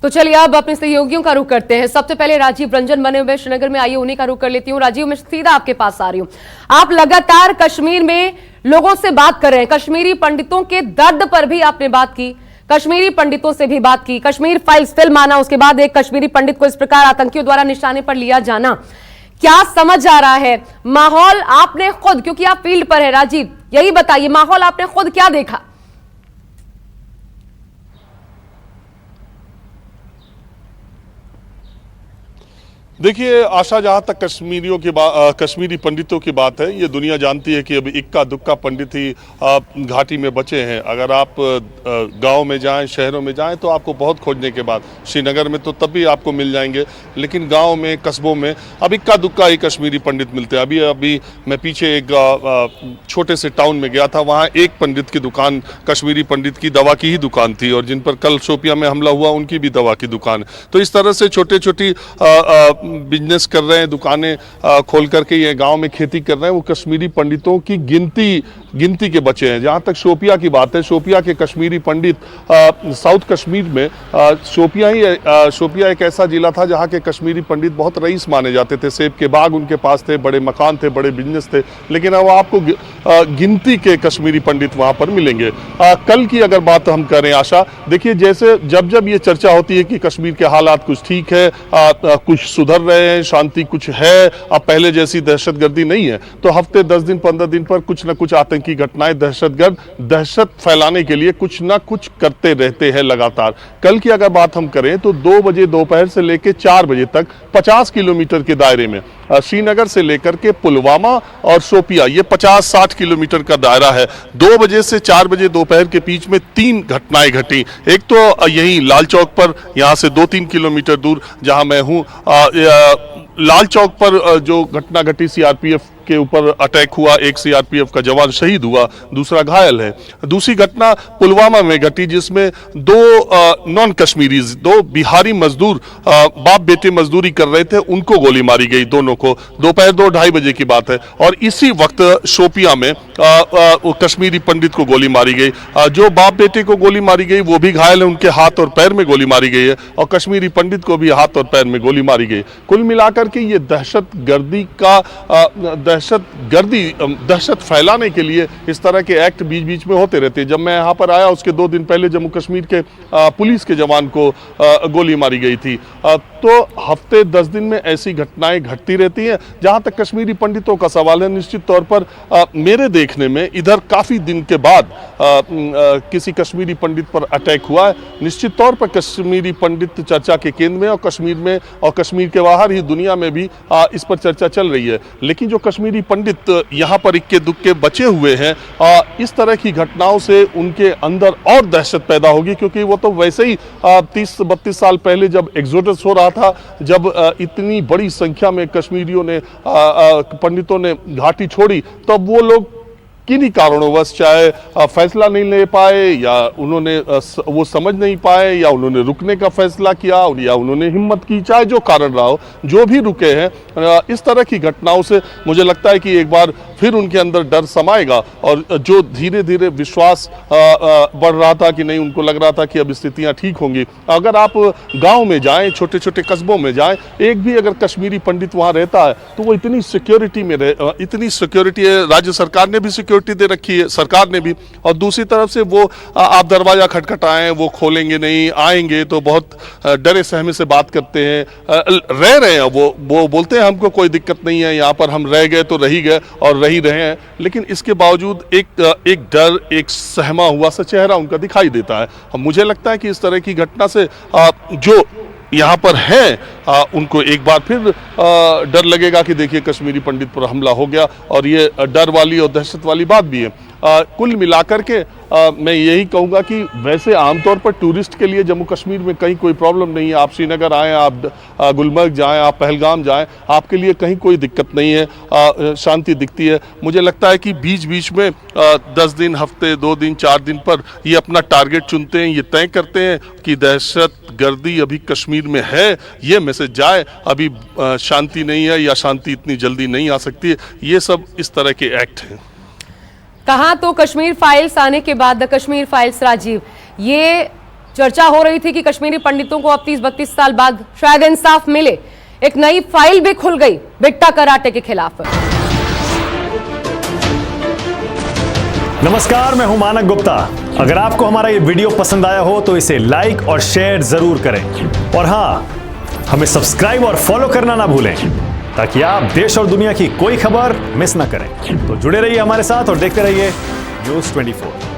तो चलिए अब अपने सहयोगियों का रुख करते हैं। सबसे पहले राजीव रंजन बने हुए श्रीनगर में, आइए उन्हीं का रुख कर लेती हूँ। राजीव, मैं सीधा आपके पास आ रही हूँ। आप लगातार कश्मीर में लोगों से बात कर रहे हैं, कश्मीरी पंडितों के दर्द पर भी आपने बात की, कश्मीरी पंडितों से भी बात की, कश्मीर फाइल्स फिल्म आना, उसके बाद एक कश्मीरी पंडित को इस प्रकार आतंकियों द्वारा निशाने पर लिया जाना, क्या समझ आ रहा है? माहौल आपने खुद, क्योंकि आप फील्ड पर है राजीव, यही बताइए, माहौल आपने खुद क्या देखा? देखिए आशा, जहाँ तक कश्मीरी पंडितों की बात है, ये दुनिया जानती है कि अभी इक्का दुक्का पंडित ही घाटी में बचे हैं। अगर आप गांव में जाएं, शहरों में जाएं, तो आपको बहुत खोजने के बाद, श्रीनगर में तो तब भी आपको मिल जाएंगे, लेकिन गांव में, कस्बों में अब इक्का दुक्का ही कश्मीरी पंडित मिलते हैं। अभी मैं पीछे एक छोटे से टाउन में गया था, वहाँ एक पंडित की दुकान, कश्मीरी पंडित की दवा की ही दुकान थी, और जिन पर कल शोपियां में हमला हुआ उनकी भी दवा की दुकान। तो इस तरह से छोटे छोटी बिजनेस कर रहे हैं, दुकानें खोल करके ये गांव में खेती कर रहे हैं, वो कश्मीरी पंडितों की गिनती के बचे हैं। जहां तक शोपिया की बात है, शोपिया के कश्मीरी पंडित, साउथ कश्मीर में शोपिया एक ऐसा जिला था जहां के कश्मीरी पंडित बहुत रईस माने जाते थे। सेब के बाग उनके पास थे, बड़े मकान थे, बड़े बिजनेस थे, लेकिन अब आपको गिनती के कश्मीरी पंडित वहां पर मिलेंगे। कल की अगर बात हम करें आशा, देखिए जैसे जब ये चर्चा होती है कि कश्मीर के हालात कुछ ठीक है, कुछ सुधर रहे हैं, शांति कुछ है, अब पहले जैसी दहशतगर्दी नहीं है, तो हफ्ते 10 दिन 15 दिन पर कुछ न कुछ आतंकी घटनाएं, दहशत फैलाने के लिए कुछ ना कुछ करते रहते हैं लगातार। कल की अगर बात हम करें तो 2 बजे दोपहर से लेकर 4 बजे तक 50 किलोमीटर के दायरे में, श्रीनगर से लेकर के पुलवामा और शोपिया, ये 50-60 किलोमीटर का दायरा है। 2 बजे से 4 बजे दोपहर के बीच में 3 घटनाएं घटी। एक तो यही लाल चौक पर, यहाँ से 2-3 किलोमीटर दूर जहां मैं हूं, लाल चौक पर जो घटना घटी, सीआरपीएफ के ऊपर अटैक हुआ, एक सीआरपीएफ का जवान शहीद हुआ, दूसरा घायल है। दूसरी घटना पुलवामा में घटी, जिसमें 2 नॉन कश्मीरीज, 2 बिहारी मजदूर, बाप बेटे मजदूरी कर रहे थे, उनको गोली मारी गई, दोनों को। दोपहर 2-2:30 बजे की बात है। और इसी वक्त शोपिया में कश्मीरी पंडित को गोली मारी गई। जो बाप बेटे को गोली मारी गई वो भी घायल है, उनके हाथ और पैर में गोली मारी गई है, और कश्मीरी पंडित को भी हाथ और पैर में गोली मारी गई। कुल मिलाकर के ये दहशत फैलाने के लिए इस तरह के एक्ट बीच बीच में होते रहते हैं। जब मैं यहाँ पर आया उसके 2 दिन पहले जम्मू कश्मीर के पुलिस के जवान को गोली मारी गई थी। तो हफ्ते 10 दिन में ऐसी घटनाएं घटती रहती हैं। जहाँ तक कश्मीरी पंडितों का सवाल है, निश्चित तौर पर मेरे देखने में इधर काफ़ी दिन के बाद किसी कश्मीरी पंडित पर अटैक हुआ है। निश्चित तौर पर कश्मीरी पंडित चर्चा के केंद्र में, और कश्मीर में और कश्मीर के बाहर ही दुनिया में भी इस पर चर्चा चल रही है। लेकिन जो कश्मीरी पंडित यहाँ पर इक्के दुक्के बचे हुए हैं, इस तरह की घटनाओं से उनके अंदर और दहशत पैदा होगी, क्योंकि वो तो वैसे ही 30-32 साल पहले जब एग्जोडस हो रहा था, जब इतनी बड़ी संख्या में कश्मीरियों ने, पंडितों ने घाटी छोड़ी, तब वो लोग किन्हीं कारणोंवश, चाहे फैसला नहीं ले पाए, या उन्होंने वो समझ नहीं पाए, या उन्होंने रुकने का फैसला किया, या उन्होंने हिम्मत की, चाहे जो कारण रहा हो, जो भी रुके हैं, इस तरह की घटनाओं से मुझे लगता है कि एक बार फिर उनके अंदर डर समाएगा। और जो धीरे धीरे विश्वास बढ़ रहा था कि नहीं, उनको लग रहा था कि अब स्थितियां ठीक होंगी। अगर आप गांव में जाएं, छोटे छोटे कस्बों में जाएं, एक भी अगर कश्मीरी पंडित वहां रहता है तो वो इतनी सिक्योरिटी में इतनी सिक्योरिटी है, राज्य सरकार ने भी सिक्योरिटी दे रखी है, सरकार ने भी, और दूसरी तरफ से वो आप दरवाजा खटखटाएं, वो खोलेंगे नहीं, आएंगे तो बहुत डरे सहमे से बात करते हैं, रह रहे हैं, वो बोलते हैं हमको कोई दिक्कत नहीं है, यहाँ पर हम रह गए तो रही गए और रही रहे हैं, लेकिन इसके बावजूद एक डर, एक सहमा हुआ सा चेहरा उनका दिखाई देता है। और मुझे लगता है कि इस तरह की घटना से जो यहाँ पर है उनको एक बार फिर डर लगेगा कि देखिए कश्मीरी पंडित पर हमला हो गया, और ये डर वाली और दहशत वाली बात भी है। कुल मिलाकर के मैं यही कहूँगा कि वैसे आमतौर पर टूरिस्ट के लिए जम्मू कश्मीर में कहीं कोई प्रॉब्लम नहीं है। आप श्रीनगर आएँ, आप गुलमर्ग जाएँ, आप पहलगाम जाएँ, आपके लिए कहीं कोई दिक्कत नहीं है, शांति दिखती है। मुझे लगता है कि बीच बीच में 10 दिन, हफ्ते, 2 दिन, 4 दिन पर ये अपना टारगेट चुनते हैं, ये तय करते हैं कि दहशत गर्दी अभी कश्मीर में है, ये मैसेज जाए, अभी शांति नहीं है, या शांति इतनी जल्दी नहीं आ सकती है। ये सब इस तरह के एक्ट हैं। कहा तो कश्मीर फाइल्स आने के बाद, द कश्मीर फाइल्स राजीव, ये चर्चा हो रही थी कि कश्मीरी पंडितों को अब 30-32 साल बाद शायद इंसाफ मिले। एक नई फाइल भी खुल गई बिट्टा कराटे के खिलाफ। नमस्कार, मैं हूं मानक गुप्ता। अगर आपको हमारा ये वीडियो पसंद आया हो तो इसे लाइक और शेयर जरूर करें, और हां, हमें सब्सक्राइब और फॉलो करना ना भूलें ताकि आप देश और दुनिया की कोई खबर मिस ना करें। तो जुड़े रहिए हमारे साथ और देखते रहिए News 24।